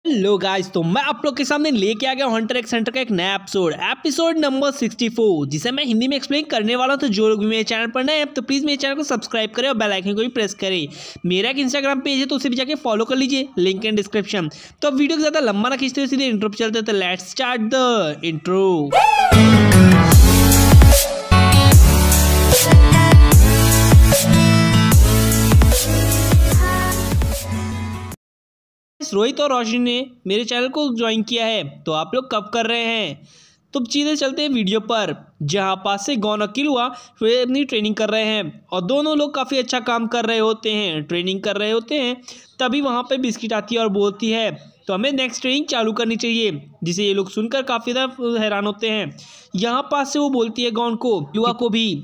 Hello guys, तो मैं आप लोग के सामने लेके आ गया हंटर एक्स हंटर का एक नया एपिसोड नंबर 64, जिसे मैं हिंदी में एक्सप्लेन करने वाला हूं। तो जो लोग भी मेरे चैनल पर नए हैं तो प्लीज़ मेरे चैनल को सब्सक्राइब करें और बेल आइकन को भी प्रेस करें। मेरा एक इंस्टाग्राम पेज है तो उसे भी जाके फॉलो कर लीजिए, लिंक इन डिस्क्रिप्शन। तो अब वीडियो को ज़्यादा लंबा ना खींचते हुए सीधे इंट्रो पे चलते हैं। तो let's start the intro. Rohit और रोशनी ने मेरे चैनल को ज्वाइन किया है, तो आप लोग कब कर रहे हैं? तो सीधे चलते हैं वीडियो पर, जहां पास से गौन और किलुआ वे अपनी ट्रेनिंग कर रहे हैं और दोनों लोग काफ़ी अच्छा काम कर रहे होते हैं, ट्रेनिंग कर रहे होते हैं। तभी वहां पे बिस्किट आती है और बोलती है तो हमें नेक्स्ट ट्रेनिंग चालू करनी चाहिए, जिसे ये लोग सुनकर काफ़ी ज़्यादा हैरान होते हैं। यहाँ पास से वो बोलती है गौन को, किलुआ को भी,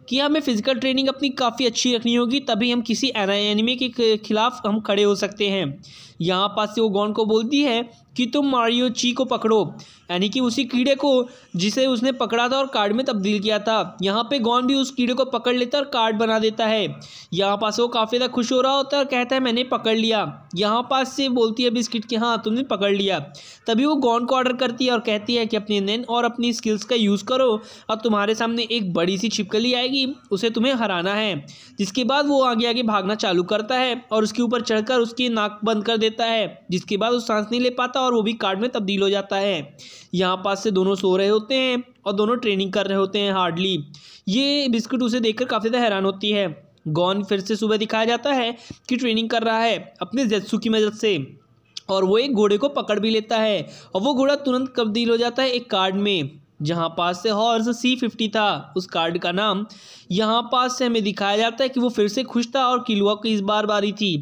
कि हमें फिजिकल ट्रेनिंग अपनी काफ़ी अच्छी रखनी होगी, तभी हम किसी एनिमे के खिलाफ हम खड़े हो सकते हैं। यहाँ पास से वो गौन को बोलती है कि तुम मारियो ची को पकड़ो, यानी कि उसी कीड़े को जिसे उसने पकड़ा था और कार्ड में तब्दील किया था। यहाँ पे गौन भी उस कीड़े को पकड़ लेता है और कार्ड बना देता है। यहाँ पास वो काफ़ी ज़्यादा खुश हो रहा होता है और कहता है मैंने पकड़ लिया। यहाँ पास से बोलती है बिस्किट कि हाँ तुमने पकड़ लिया। तभी वो गौन को ऑर्डर करती है और कहती है कि अपनी नैन और अपनी स्किल्स का यूज़ करो और तुम्हारे सामने एक बड़ी सी छिपकली आएगी, उसे तुम्हें हराना है। जिसके बाद वो आगे आगे भागना चालू करता है और उसके ऊपर चढ़कर उसकी नाक बंद कर देता है, जिसके बाद वो सांस नहीं ले पाता और वो भी कार्ड में तब्दील हो जाता है। यहाँ पास से दोनों सो रहे होते हैं और दोनों ट्रेनिंग कर रहे होते हैं हार्डली। ये बिस्कुट उसे देखकर काफ़ी ज़्यादा हैरान होती है। गॉन फिर से सुबह दिखाया जाता है कि ट्रेनिंग कर रहा है अपने जेत्सु की मदद से, और वो एक घोड़े को पकड़ भी लेता है और वो घोड़ा तुरंत तब्दील हो जाता है एक कार्ड में, जहाँ पास से हॉर्स C50 था उस कार्ड का नाम। यहाँ पास से हमें दिखाया जाता है कि वो फिर से खुश था और किलुआ की इस बार बारी थी।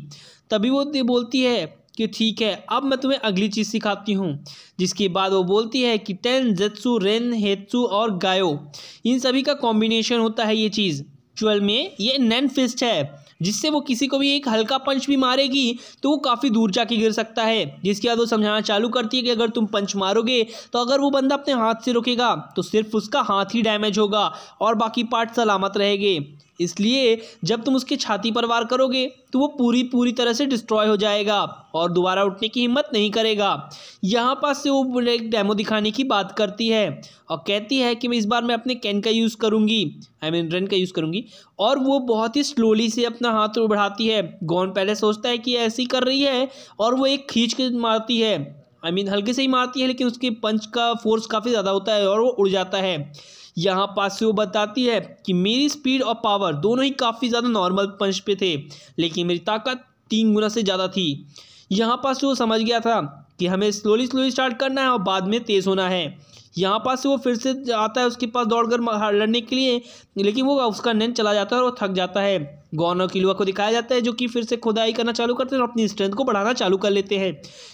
तभी वो बोलती है कि ठीक है, अब मैं तुम्हें अगली चीज़ सिखाती हूँ। जिसके बाद वो बोलती है कि टेन, जेत्सु, रेन, हेत्सु और गायो, इन सभी का कॉम्बिनेशन होता है ये चीज़। एक्चुअल में ये नैन फिस्ट है, जिससे वो किसी को भी एक हल्का पंच भी मारेगी तो वो काफ़ी दूर जाके गिर सकता है। जिसके बाद वो समझाना चालू करती है कि अगर तुम पंच मारोगे तो अगर वो बंदा अपने हाथ से रोकेगा तो सिर्फ उसका हाथ ही डैमेज होगा और बाकी पार्ट सलामत रहेंगे। इसलिए जब तुम उसके छाती पर वार करोगे तो वो पूरी तरह से डिस्ट्रॉय हो जाएगा और दोबारा उठने की हिम्मत नहीं करेगा। यहाँ पास से वो एक डेमो दिखाने की बात करती है और कहती है कि मैं इस बार मैं अपने कैन का यूज़ करूँगी, रन का यूज़ करूँगी। और वो बहुत ही स्लोली से अपना हाथ बढ़ाती है। गॉन पहले सोचता है कि ऐसी कर रही है और वो एक खींच के मारती है, हल्के से ही मारती है, लेकिन उसके पंच का फोर्स काफ़ी ज़्यादा होता है और वो उड़ जाता है। यहाँ पास से वो बताती है कि मेरी स्पीड और पावर दोनों ही काफ़ी ज़्यादा नॉर्मल पंच पे थे, लेकिन मेरी ताकत 3 गुना से ज़्यादा थी। यहाँ पास से वो समझ गया था कि हमें स्लोली स्टार्ट करना है और बाद में तेज़ होना है। यहाँ पास से वो फिर से आता है उसके पास दौड़कर लड़ने के लिए, लेकिन वो उसका नैन चला जाता है और वो थक जाता है। गॉन और किलुआ को दिखाया जाता है जो कि फिर से खुदाई करना चालू करते हैं और अपनी स्ट्रेंथ को बढ़ाना चालू कर लेते हैं।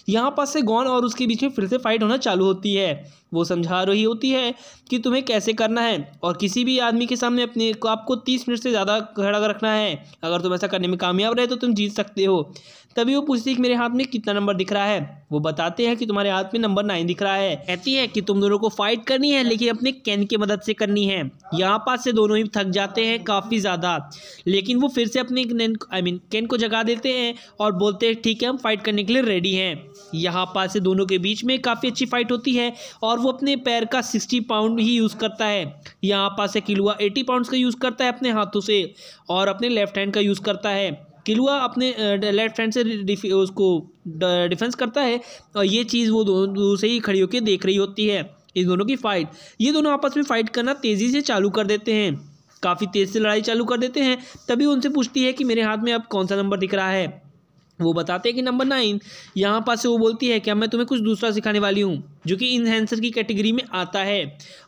यहाँ पास से गॉन और उसके बीच में फिर से फाइट होना चालू होती है। वो समझा रही होती है कि तुम्हें कैसे करना है और किसी भी आदमी के सामने अपने को आपको 30 मिनट से ज़्यादा खड़ा रखना है। अगर तुम ऐसा करने में कामयाब रहे तो तुम जीत सकते हो। तभी वो पूछती है कि मेरे हाथ में कितना नंबर दिख रहा है। वो बताते हैं कि तुम्हारे हाथ में नंबर 9 दिख रहा है। कहती है कि तुम दोनों को फाइट करनी है, लेकिन अपने कैन की मदद से करनी है। यहाँ पास से दोनों ही थक जाते हैं काफ़ी ज़्यादा, लेकिन वो फिर से अपने कैन को जगा देते हैं और बोलते हैं ठीक है, हम फाइट करने के लिए रेडी हैं। यहाँ पास से दोनों के बीच में काफ़ी अच्छी फाइट होती है और वो अपने पैर का 60 पाउंड ही यूज़ करता है। यहाँ पास से किलुआ 80 पाउंड्स का यूज़ करता है अपने हाथों से और अपने लेफ्ट हैंड का यूज़ करता है। किलुआ अपने लेफ्ट हैंड से उसको डिफेंस करता है और ये चीज़ वो दूर से ही खड़ी होकर देख रही होती है इन दोनों की फ़ाइट। ये दोनों आपस में फ़ाइट करना तेज़ी से चालू कर देते हैं, काफ़ी तेज़ से लड़ाई चालू कर देते हैं। तभी उनसे पूछती है कि मेरे हाथ में अब कौन सा नंबर दिख रहा है। वो बताते हैं कि नंबर 9। यहाँ पास से वो बोलती है कि अब मैं तुम्हें कुछ दूसरा सिखाने वाली हूँ जो कि इनहेंसर की कैटेगरी में आता है।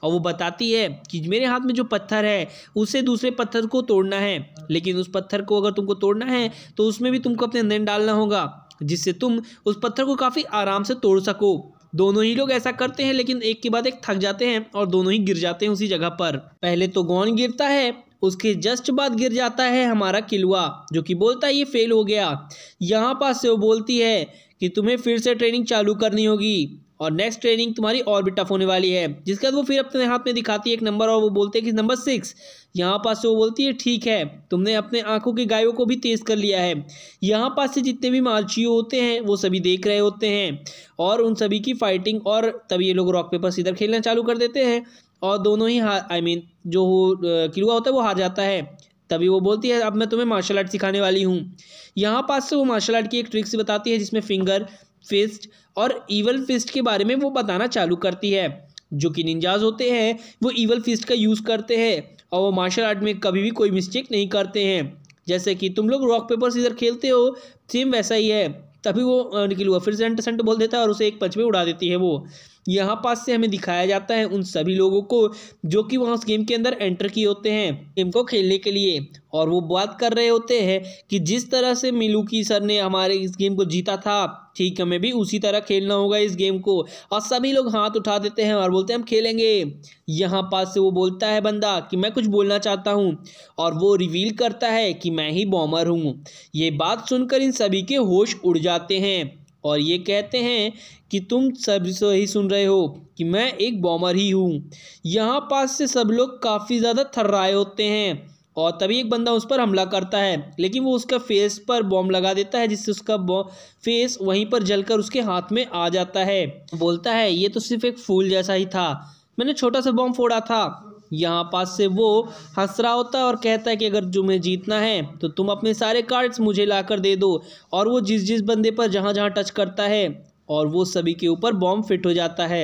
और वो बताती है कि मेरे हाथ में जो पत्थर है उसे दूसरे पत्थर को तोड़ना है, लेकिन उस पत्थर को अगर तुमको तोड़ना है तो उसमें भी तुमको अपने नैन डालना होगा, जिससे तुम उस पत्थर को काफ़ी आराम से तोड़ सको। दोनों ही लोग ऐसा करते हैं, लेकिन एक के बाद एक थक जाते हैं और दोनों ही गिर जाते हैं उसी जगह पर। पहले तो गॉन गिरता है, उसके जस्ट बाद गिर जाता है हमारा किलुआ, जो कि बोलता है ये फेल हो गया। यहाँ पास से वो बोलती है कि तुम्हें फिर से ट्रेनिंग चालू करनी होगी और नेक्स्ट ट्रेनिंग तुम्हारी और भी टफ होने वाली है। जिसके बाद वो फिर अपने हाथ में दिखाती है एक नंबर और वो बोलते हैं कि नंबर 6। यहाँ पास से वो बोलती है ठीक है, तुमने अपने आंखों के गायों को भी तेज कर लिया है। यहाँ पास से जितने भी मार्चियो होते हैं वो सभी देख रहे होते हैं और उन सभी की फाइटिंग, और तभी ये लोग रॉक पेपर सीजर खेलना चालू कर देते हैं और दोनों ही जो किलुआ होता है वो हार जाता है। तभी वो बोलती है अब मैं तुम्हें मार्शल आर्ट सिखाने वाली हूँ। यहाँ पास से वो मार्शल आर्ट की एक ट्रिक्स बताती है जिसमें फिंगर फिस्ट और ईवल फिस्ट के बारे में वो बताना चालू करती है। जो कि निंजाज होते हैं वो ईवल फिस्ट का यूज़ करते हैं और वो मार्शल आर्ट में कभी भी कोई मिस्टेक नहीं करते हैं। जैसे कि तुम लोग रॉक पेपर सीजर खेलते हो, सेम वैसा ही है। तभी वो निकलुआ फिर से अंट बोल देता है और उसे एक पंच में उड़ा देती है वो। यहाँ पास से हमें दिखाया जाता है उन सभी लोगों को जो कि वहाँ उस गेम के अंदर एंटर किए होते हैं गेम को खेलने के लिए, और वो बात कर रहे होते हैं कि जिस तरह से मिलुकी सर ने हमारे इस गेम को जीता था, ठीक हमें भी उसी तरह खेलना होगा इस गेम को। और सभी लोग हाथ उठा देते हैं और बोलते हैं हम खेलेंगे। यहाँ पास से वो बोलता है बंदा कि मैं कुछ बोलना चाहता हूँ और वो रिवील करता है कि मैं ही बॉमर हूँ। ये बात सुनकर इन सभी के होश उड़ जाते हैं और ये कहते हैं कि तुम सब ही सुन रहे हो कि मैं एक बॉमर ही हूँ। यहाँ पास से सब लोग काफ़ी ज़्यादा थर्राए होते हैं और तभी एक बंदा उस पर हमला करता है, लेकिन वो उसका फेस पर बॉम्ब लगा देता है जिससे उसका फेस वहीं पर जलकर उसके हाथ में आ जाता है। बोलता है ये तो सिर्फ एक फूल जैसा ही था, मैंने छोटा सा बॉम्ब फोड़ा था। यहाँ पास से वो हंस रहा होता है और कहता है कि अगर तुम्हें जीतना है तो तुम अपने सारे कार्ड्स मुझे लाकर दे दो। और वो जिस जिस बंदे पर जहाँ जहाँ टच करता है और वो सभी के ऊपर बॉम्ब फिट हो जाता है।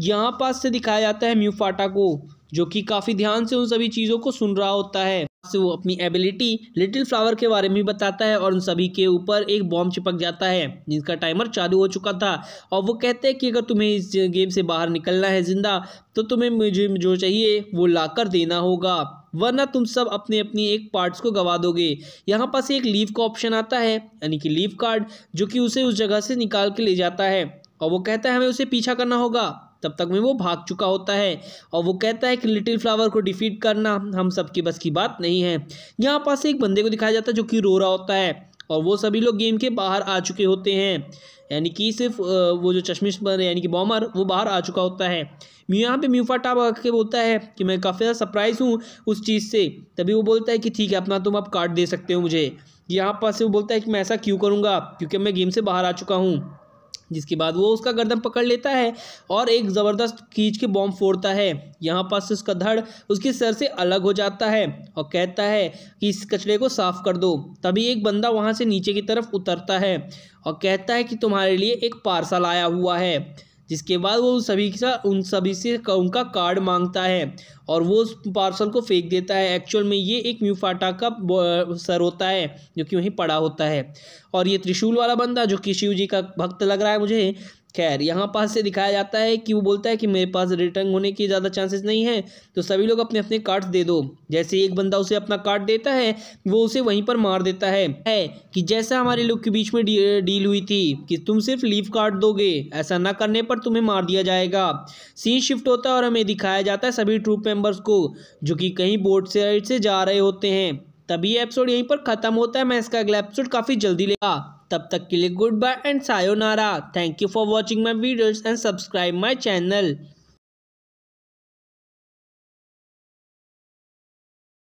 यहाँ पास से दिखाया जाता है म्यूफाटा को जो कि काफ़ी ध्यान से उन सभी चीज़ों को सुन रहा होता है। से वो अपनी एबिलिटी लिटिल फ्लावर के बारे में बताता है और उन सभी के ऊपर एक बॉम्ब चिपक जाता है जिसका टाइमर चालू हो चुका था। और वो कहते हैं कि अगर तुम्हें इस गेम से बाहर निकलना है जिंदा तो तुम्हें मुझे जो चाहिए वो लाकर देना होगा, वरना तुम सब अपने अपनी एक पार्ट्स को गवा दोगे। यहाँ पास एक लीव का ऑप्शन आता है यानी कि लीव कार्ड जो कि उसे उस जगह से निकाल के ले जाता है और वो कहता है हमें उसे पीछा करना होगा। तब तक में वो भाग चुका होता है और वो कहता है कि लिटिल फ्लावर को डिफीट करना हम सबके बस की बात नहीं है। यहाँ पास एक बंदे को दिखाया जाता है जो कि रो रहा होता है और वो सभी लोग गेम के बाहर आ चुके होते हैं, यानी कि सिर्फ वो जो चश्मिश यानी कि बॉमर वो बाहर आ चुका होता है। यहाँ पे म्यूफाटा आके बोलता है कि मैं काफ़ी ज़्यादा सरप्राइज़ हूँ उस चीज़ से। तभी वो बोलता है कि ठीक है अपना तुम अब कार्ड दे सकते हो मुझे। यहाँ पास से वो बोलता है कि मैं ऐसा क्यों करूँगा क्योंकि मैं गेम से बाहर आ चुका हूँ। जिसके बाद वो उसका गर्दन पकड़ लेता है और एक ज़बरदस्त खींच के बॉम्ब फोड़ता है। यहाँ पास से उसका धड़ उसके सर से अलग हो जाता है और कहता है कि इस कचरे को साफ कर दो। तभी एक बंदा वहाँ से नीचे की तरफ उतरता है और कहता है कि तुम्हारे लिए एक पार्सल आया हुआ है। जिसके बाद वो उन सभी से उनका कार्ड मांगता है और वो उस पार्सल को फेंक देता है। एक्चुअल में ये एक म्यूफाटा का सर होता है जो कि वहीं पड़ा होता है और ये त्रिशूल वाला बंदा जो कि शिव जी का भक्त लग रहा है मुझे। खैर यहाँ पास से दिखाया जाता है कि वो बोलता है कि मेरे पास रिटर्न होने की ज़्यादा चांसेस नहीं है तो सभी लोग अपने अपने कार्ड्स दे दो। जैसे एक बंदा उसे अपना कार्ड देता है वो उसे वहीं पर मार देता है कि जैसा हमारे लोग के बीच में डील हुई थी कि तुम सिर्फ लीव कार्ड दोगे, ऐसा ना करने पर तुम्हें मार दिया जाएगा। सीन शिफ्ट होता है और हमें दिखाया जाता है सभी ट्रूप मेंबर्स को जो कि कहीं बोट साइड से जा रहे होते हैं। तभी एपिसोड यहीं पर ख़त्म होता है। मैं इसका अगला एपिसोड काफ़ी जल्दी लेगा। तब तक के लिए good bye and sayonara. Thank you for watching my videos and subscribe my channel.